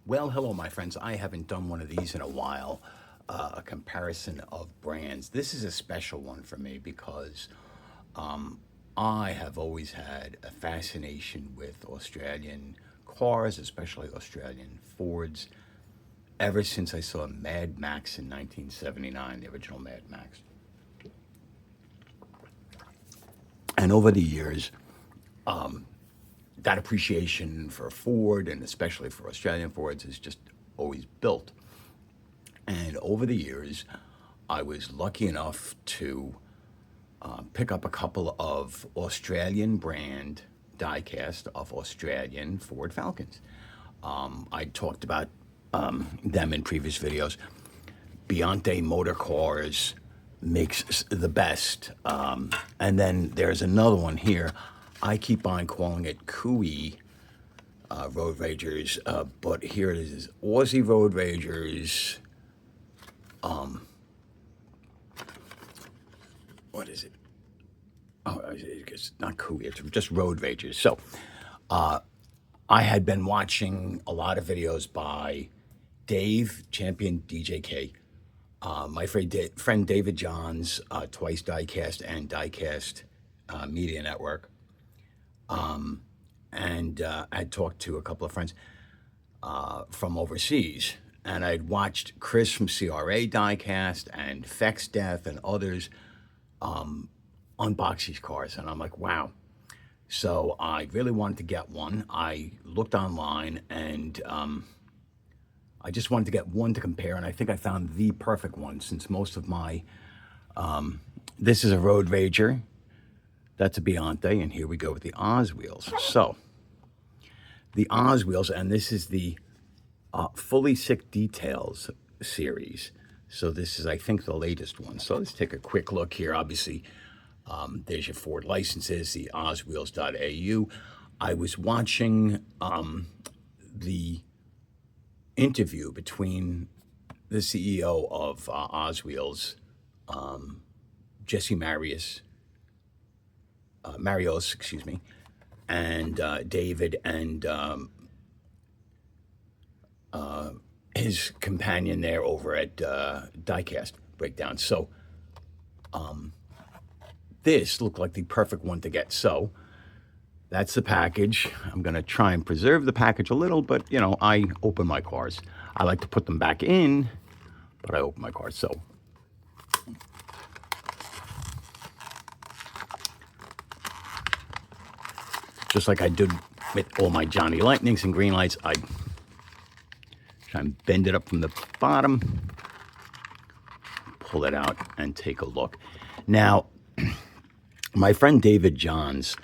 Well, hello, my friends. I haven't done one of these in a while, a comparison of brands. This is a special one for me because I have always had a fascination with Australian cars, especially Australian Fords, ever since I saw Mad Max in 1979, the original Mad Max. And over the years, that appreciation for Ford and especially for Australian Fords is just always built. And over the years, I was lucky enough to pick up a couple of Australian brand diecast of Australian Ford Falcons. I talked about them in previous videos. Biante Motor Cars makes the best. And then there's another one here. I keep on calling it Cooey Road Ragers, but here it is Aussie Road Ragers. What is it? Oh, it's not Cooey, it's just Road Ragers. So I had been watching a lot of videos by Dave, Champion DJK, my friend David Johns, Twice Diecast and Diecast Media Network. And I'd talked to a couple of friends from overseas. And I'd watched Chris from CRA Diecast and Fex Death and others unbox these cars. And I'm like, wow. So I really wanted to get one. I looked online and I just wanted to get one to compare. And I think I found the perfect one since most of my, this is a Road Rager. That's a Biante. And here we go with the Oz wheels. So the Oz wheels, and this is the Fully Sick Details series. So this is, I think, the latest one. So let's take a quick look here. Obviously, there's your Ford licenses, the oswheels.au. I was watching the interview between the CEO of Oswheels, Jesse Marios, excuse me, and David and his companion there over at Diecast Breakdown. So this looked like the perfect one to get. So that's the package. I'm going to try and preserve the package a little, but you know, I open my cars. I like to put them back in, but I open my cars. So just like I did with all my Johnny Lightnings and green lights, I try and bend it up from the bottom, pull it out, and take a look. Now, my friend David Johns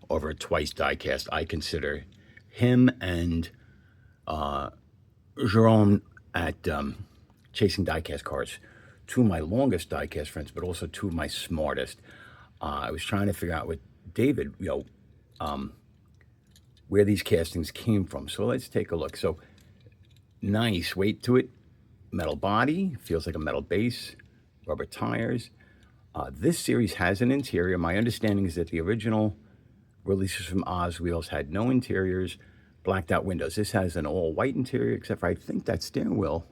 over at Twice Diecast, I consider him and Jerome at Chasing Diecast Cars two of my longest diecast friends, but also two of my smartest. I was trying to figure out with David, where these castings came from. So let's take a look. So nice weight to it, metal body, feels like a metal base, rubber tires. This series has an interior. My understanding is that the original releases from Oz Wheels had no interiors, blacked out windows. This has an all white interior, except for I think that steering wheel.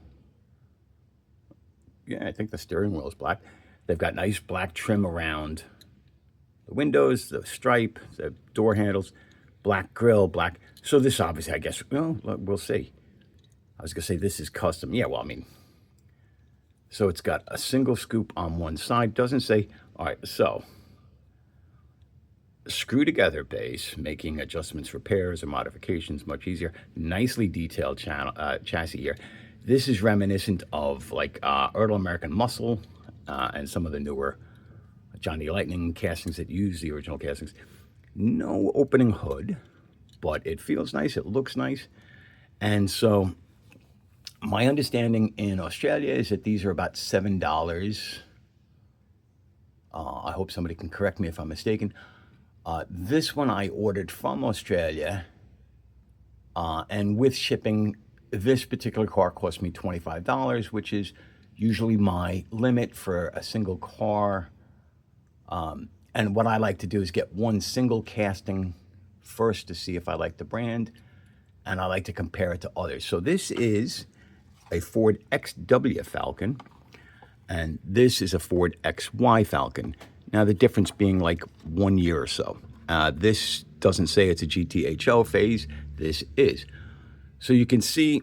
Yeah, I think the steering wheel is black. They've got nice black trim around the windows, the stripe, the door handles, black grille, black. So this obviously, I guess, well, we'll see. I was going to say this is custom. Yeah, well, I mean, so it's got a single scoop on one side. Doesn't say, all right, so screw together base, making adjustments, repairs, or modifications much easier. Nicely detailed chassis here. This is reminiscent of like Earl American Muscle and some of the newer Johnny Lightning castings that use the original castings. No opening hood, but it feels nice. It looks nice. And so my understanding in Australia is that these are about $7. I hope somebody can correct me if I'm mistaken. This one I ordered from Australia, and with shipping, this particular car cost me $25, which is usually my limit for a single car. And what I like to do is get one single casting first to see if I like the brand, and I like to compare it to others. So this is a Ford XW Falcon, and this is a Ford XY Falcon. Now the difference being like 1 year or so. This doesn't say it's a GTHO phase. This is. So you can see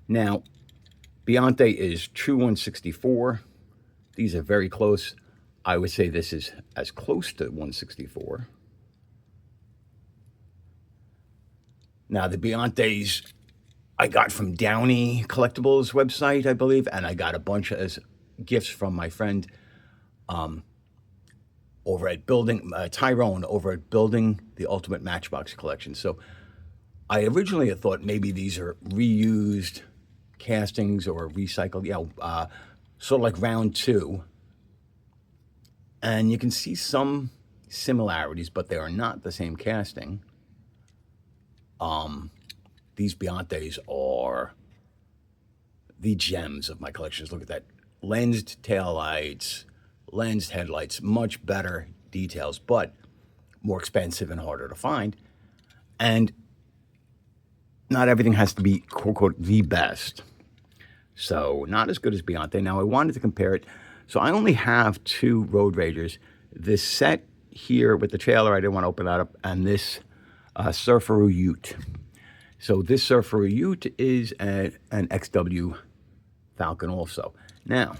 now Biante is true 164. These are very close. I would say this is as close to 164. Now the Biantes I got from Downey Collectibles website, I believe, and I got a bunch as gifts from my friend over at Tyrone over at Building the Ultimate Matchbox Collection. So I originally had thought maybe these are reused castings or recycled, sort of like round two. And you can see some similarities, but they are not the same casting. These Biantes are the gems of my collections. Look at that. Lensed taillights, lensed headlights, much better details, but more expensive and harder to find. And not everything has to be, quote, unquote, the best. So not as good as Biante. Now I wanted to compare it. So I only have 2 Road Ragers. This set here with the trailer, I didn't want to open that up, and this Surfer Ute. So this Surfer Ute is an XW Falcon also. Now,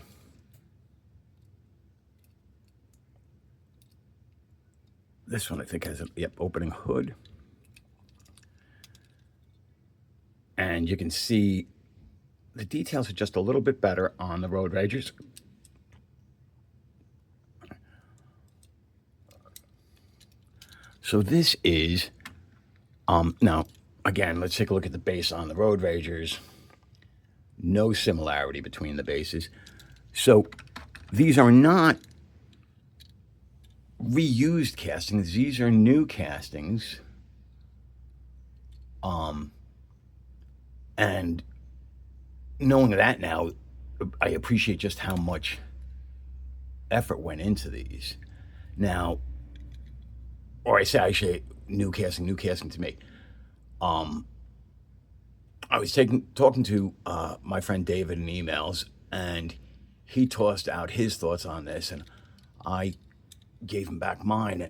this one I think has a opening hood. And you can see the details are just a little bit better on the Road Ragers. So this is, now, again, let's take a look at the base on the Road Ragers. No similarity between the bases. So these are not reused castings. These are new castings. And knowing that now, I appreciate just how much effort went into these. Now, or I say new casting to me. I was talking to my friend David in emails, and he tossed out his thoughts on this, and I gave him back mine.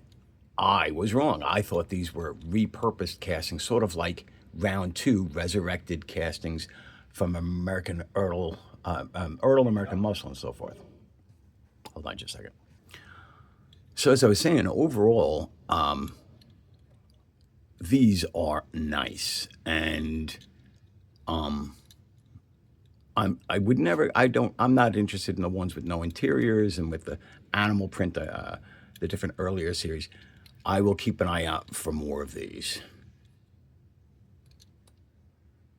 I was wrong. I thought these were repurposed castings, sort of like round two resurrected castings from American Earl American Muscle and so forth. Hold on just a second. So as I was saying, overall, these are nice, and I'm not interested in the ones with no interiors and with the animal print, the different earlier series. I will keep an eye out for more of these.